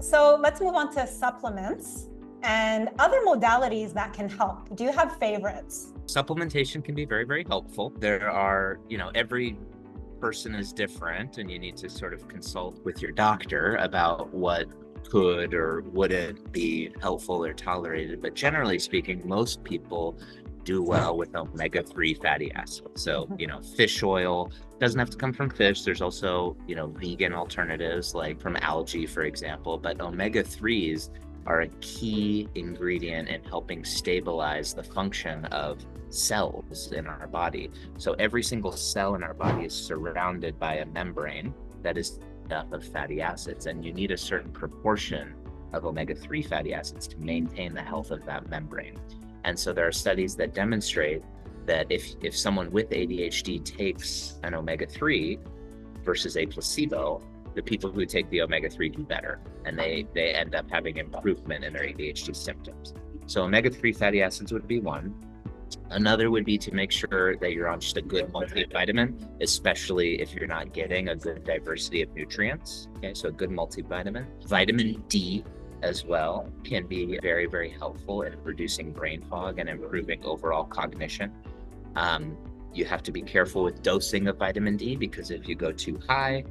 So let's move on to supplements and other modalities that can help. Do you have favorites? Supplementation can be very, very helpful. There are, every person is different, and you need to sort of consult with your doctor about what could or wouldn't be helpful or tolerated. But generally speaking, most people do well with omega-3 fatty acids. So, fish oil doesn't have to come from fish. There's also, vegan alternatives like from algae, for example. But omega-3s are a key ingredient in helping stabilize the function of cells in our body. So every single cell in our body is surrounded by a membrane that is made up of fatty acids, and you need a certain proportion of omega-3 fatty acids to maintain the health of that membrane. And so there are studies that demonstrate that if someone with ADHD takes an omega-3 versus a placebo, the people who take the omega-3 do better, and they end up having improvement in their ADHD symptoms. So omega-3 fatty acids would be one. Another would be to make sure that you're on just a good multivitamin, especially if you're not getting a good diversity of nutrients. Okay, so a good multivitamin. Vitamin D as well can be very, very helpful in reducing brain fog and improving overall cognition. You have to be careful with dosing of vitamin D, because if you go too high,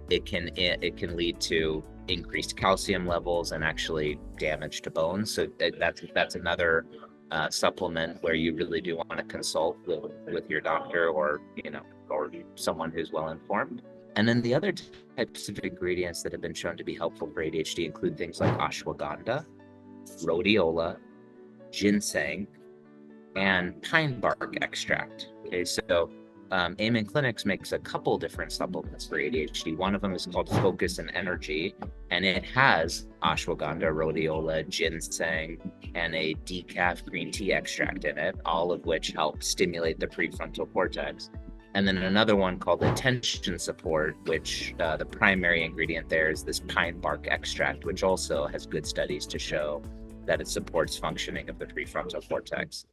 it can lead to increased calcium levels and actually damage to bones. So that's another supplement where you really do want to consult with your doctor or someone who's well informed. And then the other types of ingredients that have been shown to be helpful for ADHD include things like ashwagandha, rhodiola, ginseng, and pine bark extract. Okay, so Amen Clinics makes a couple different supplements for ADHD. One of them is called Focus and Energy, and it has ashwagandha, rhodiola, ginseng, and a decaf green tea extract in it, all of which help stimulate the prefrontal cortex. And then another one called Attention Support, which the primary ingredient there is this pine bark extract, which also has good studies to show that it supports functioning of the prefrontal cortex.